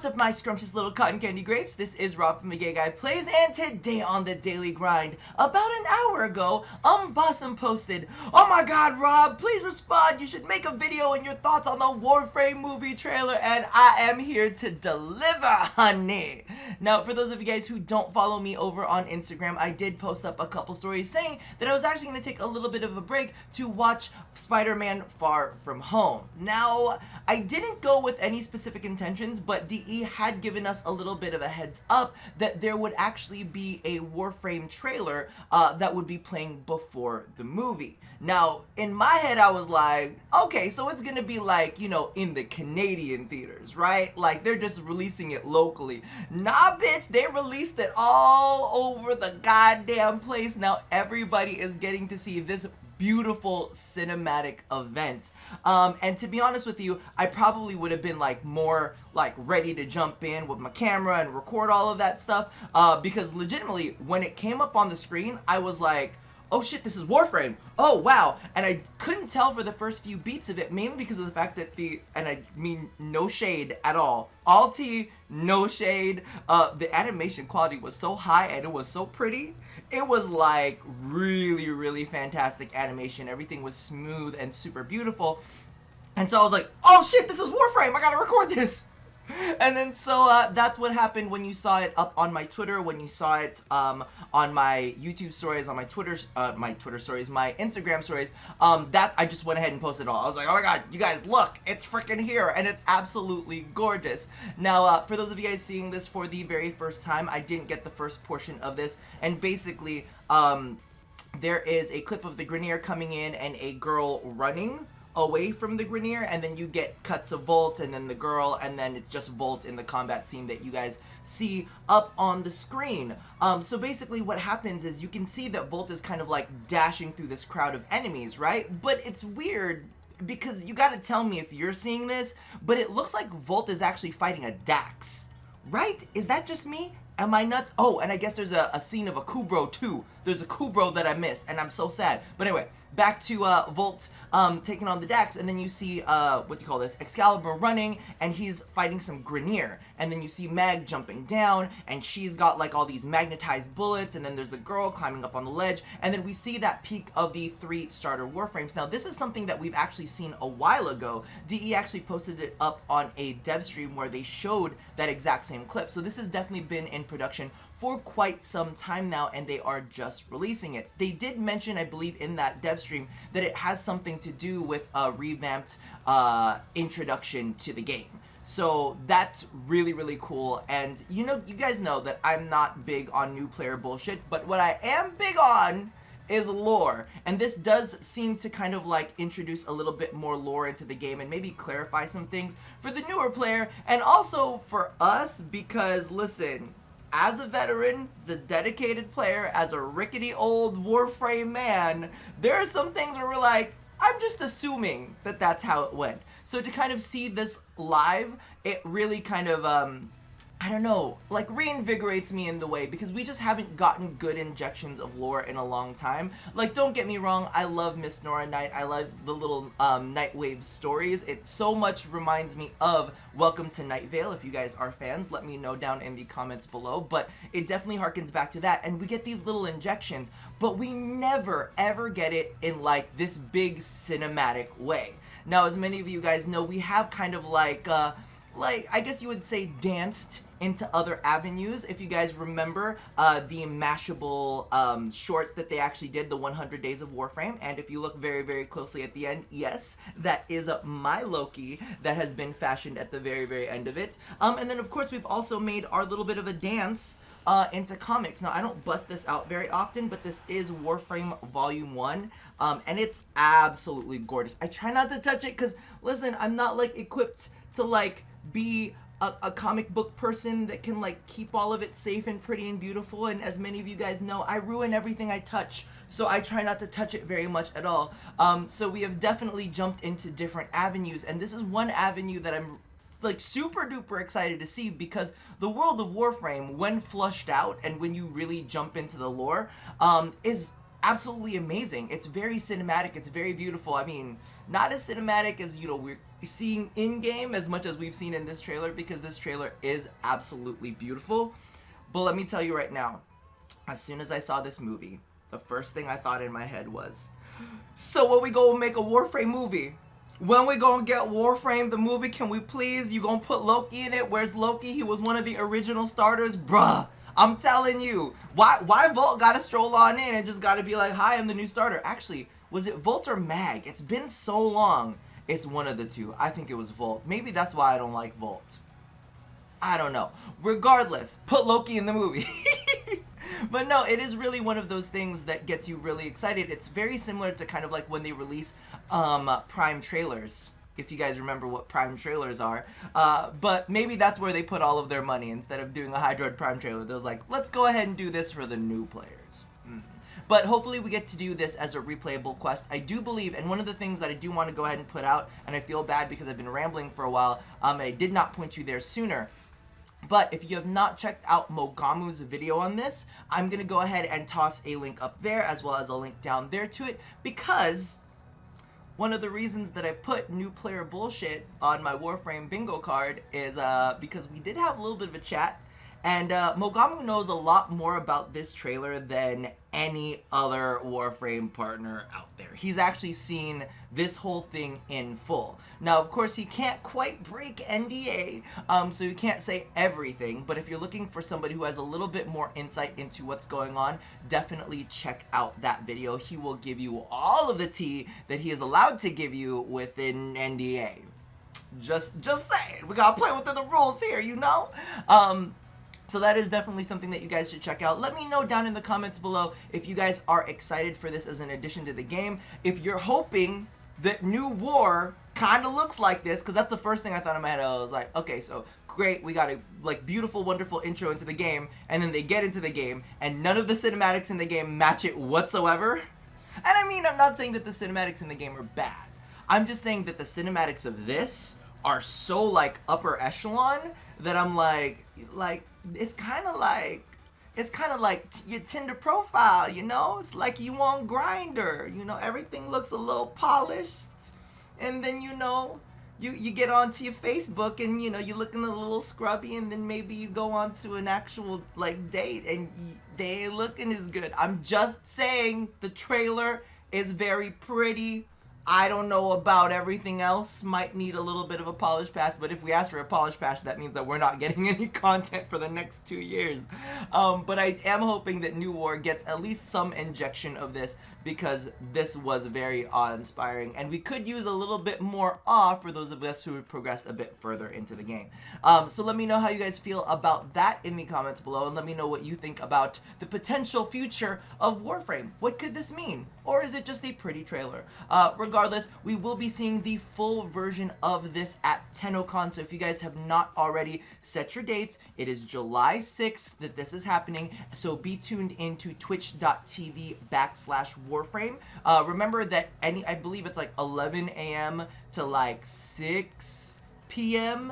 what's up, my scrumptious little cotton candy grapes? This is Rob from The Gay Guy Plays, and today on The Daily Grind, about an hour ago, Bossum posted, "Oh my god, Rob, please respond. You should make a video and your thoughts on the Warframe movie trailer," and I am here to deliver, honey. Now, for those of you guys who don't follow me over on Instagram, I did post up a couple stories saying that I was actually going to take a little bit of a break to watch Spider-Man Far From Home. Now, I didn't go with any specific intentions, but DE had given us a little bit of a heads up that there would actually be a Warframe trailer that would be playing before the movie. Now, in my head, I was like, okay, so it's gonna be like, you know, in the Canadian theaters, right? Like, they're just releasing it locally. Nah, bitch, they released it all over the goddamn place. Now, everybody is getting to see this beautiful cinematic event. And to be honest with you, I probably would have been like more like ready to jump in with my camera and record all of that stuff, because legitimately when it came up on the screen, I was like, oh shit, this is Warframe. Oh wow. And I couldn't tell for the first few beats of it, mainly because of the fact that and I mean no shade at all tea, no shade, the animation quality was so high and it was so pretty. It was like really fantastic animation. Everything was smooth and super beautiful. And so I was like, oh shit, this is Warframe, I gotta record this. And then so that's what happened when you saw it up on my Twitter, when you saw it on my YouTube stories, on my Twitter stories, my Instagram stories. That I just went ahead and posted it all. I was like, oh my god, you guys, look, it's freaking here, and it's absolutely gorgeous. Now, for those of you guys seeing this for the very first time, I didn't get the first portion of this, and basically, there is a clip of the Grenier coming in and a girl running away from the Grenier, and then you get cuts of Volt and then the girl, and then it's just Volt in the combat scene that you guys see up on the screen. So basically what happens is you can see that Volt is kind of like dashing through this crowd of enemies, right? But it's weird because you gotta tell me if you're seeing this, but it looks like Volt is actually fighting a Dax, right? Is that just me? Am I nuts? Oh, and I guess there's a scene of a Kubro too. There's a Kubro that I missed, and I'm so sad. But anyway, back to Volt taking on the Dax, and then you see, Excalibur running, and he's fighting some Grenier. And then you see Mag jumping down, and she's got like all these magnetized bullets, and then there's the girl climbing up on the ledge, and then we see that peak of the 3 starter Warframes. Now, this is something that we've actually seen a while ago. DE actually posted it up on a dev stream where they showed that exact same clip. So this has definitely been in production for quite some time now, and they are just releasing it. They did mention, I believe, in that dev stream that it has something to do with a revamped introduction to the game. So that's really cool. And you guys know that I'm not big on new player bullshit, but what I am big on is lore, and this does seem to kind of like introduce a little bit more lore into the game and maybe clarify some things for the newer player and also for us, because listen, as a veteran, as a dedicated player, as a rickety old Warframe man, there are some things where we're like, I'm just assuming that that's how it went. So to kind of see this live, it really kind of, I don't know, like reinvigorates me in the way, because we just haven't gotten good injections of lore in a long time. Like, don't get me wrong, I love Miss Nora Knight, I love the little Nightwave stories. It so much reminds me of Welcome to Night Vale. If you guys are fans, let me know down in the comments below, but it definitely harkens back to that, and we get these little injections, but we never ever get it in like this big cinematic way. Now, as many of you guys know, we have kind of like I guess you would say danced into other avenues. If you guys remember the Mashable short that they actually did, the 100 Days of Warframe, and if you look very closely at the end, yes, that is my Loki that has been fashioned at the very end of it. And then of course we've also made our little bit of a dance into comics. Now, I don't bust this out very often, but this is Warframe Volume 1, and it's absolutely gorgeous. I try not to touch it because, listen, I'm not like equipped to like be a comic book person that can like keep all of it safe and pretty and beautiful, and as many of you guys know, I ruin everything I touch, so I try not to touch it very much at all. So we have definitely jumped into different avenues, and this is one avenue that I'm like super duper excited to see, because the world of Warframe, when flushed out and when you really jump into the lore, is absolutely amazing. It's very cinematic. It's very beautiful. I mean, not as cinematic as, you know, we're seeing in-game as much as we've seen in this trailer, because this trailer is absolutely beautiful. But let me tell you right now, as soon as I saw this movie, the first thing I thought in my head was, so when we go make a Warframe movie? When we gonna get Warframe the movie? Can we please? You gonna put Loki in it? Where's Loki? He was one of the original starters. Bruh, I'm telling you. Why Volt gotta stroll on in and just gotta be like, hi, I'm the new starter? Actually, was it Volt or Mag? It's been so long. It's one of the two. I think it was Volt. Maybe that's why I don't like Volt. I don't know. Regardless, put Loki in the movie. But no, it is really one of those things that gets you really excited. It's very similar to kind of like when they release Prime trailers, if you guys remember what Prime trailers are. But maybe that's where they put all of their money. Instead of doing a Hydroid Prime trailer, they was like, let's go ahead and do this for the new players. But hopefully we get to do this as a replayable quest. I do believe, and one of the things that I do want to go ahead and put out, and I feel bad because I've been rambling for a while, and I did not point you there sooner, but if you have not checked out Mogamu's video on this, I'm going to go ahead and toss a link up there as well as a link down there to it, because one of the reasons that I put new player bullshit on my Warframe bingo card is because we did have a little bit of a chat, and Mogamu knows a lot more about this trailer than any other Warframe partner out there. He's actually seen this whole thing in full. Now, of course, he can't quite break NDA, so he can't say everything, but if you're looking for somebody who has a little bit more insight into what's going on, definitely check out that video. He will give you all of the tea that he is allowed to give you within NDA. Just saying, we gotta play within the rules here, you know? So that is definitely something that you guys should check out. Let me know down in the comments below if you guys are excited for this as an addition to the game. If you're hoping that New War kind of looks like this, because that's the first thing I thought in my head. I was like, okay, so great, we got a like beautiful, wonderful intro into the game, and then they get into the game, and none of the cinematics in the game match it whatsoever. And I mean, I'm not saying that the cinematics in the game are bad. I'm just saying that the cinematics of this are so like upper echelon that I'm like it's kind of like your Tinder profile, you know? It's like you on Grindr, you know? Everything looks a little polished, and then, you know, you get onto your Facebook, and, you know, you're looking a little scrubby, and then maybe you go on to an actual, like, date, and they ain't looking as good. I'm just saying the trailer is very pretty. I don't know about everything else. Might need a little bit of a polish pass, but if we ask for a polish pass, that means that we're not getting any content for the next 2 years. But I am hoping that New War gets at least some injection of this, because this was very awe-inspiring, and we could use a little bit more awe for those of us who have progressed a bit further into the game. So let me know how you guys feel about that in the comments below, and let me know what you think about the potential future of Warframe. What could this mean? Or is it just a pretty trailer? Regardless, we will be seeing the full version of this at TennoCon, so if you guys have not already, set your dates. It is July 6th that this is happening, so be tuned into twitch.tv/Warframe. Remember that I believe it's like 11 a.m. to like 6 p.m.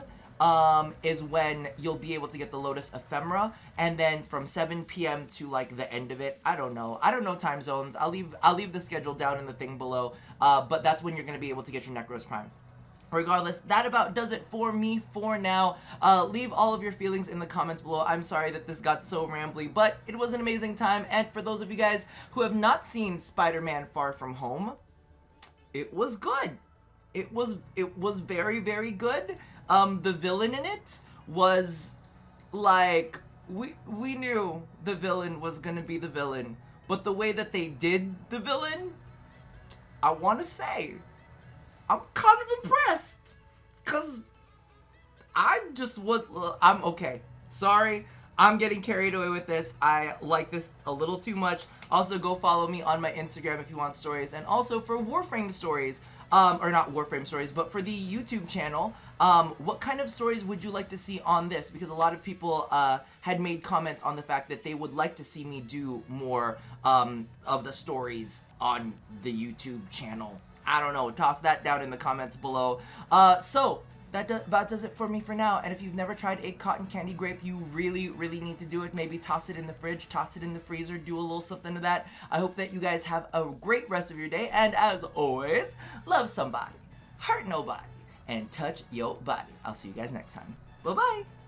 Is when you'll be able to get the Lotus Ephemera, and then from 7 p.m. to like the end of it, I don't know time zones. I'll leave the schedule down in the thing below, but that's when you're going to be able to get your Necros Prime. Regardless, that about does it for me for now. Leave all of your feelings in the comments below. I'm sorry that this got so rambly, but it was an amazing time, and for those of you guys who have not seen Spider-Man Far From Home, it was good. It was very, very good. The villain in it was like, we knew the villain was gonna be the villain, but the way that they did the villain, I want to say, I'm kind of impressed, because I'm okay. Sorry, I'm getting carried away with this. I like this a little too much. Also, go follow me on my Instagram if you want stories, and also for Warframe stories, or not Warframe stories, but for the YouTube channel, what kind of stories would you like to see on this? Because a lot of people had made comments on the fact that they would like to see me do more of the stories on the YouTube channel. I don't know, toss that down in the comments below. So, that about does it for me for now. And if you've never tried a cotton candy grape, you really, really need to do it. Maybe toss it in the fridge, toss it in the freezer, do a little something to that. I hope that you guys have a great rest of your day. And as always, love somebody, hurt nobody, and touch your body. I'll see you guys next time. Bye-bye.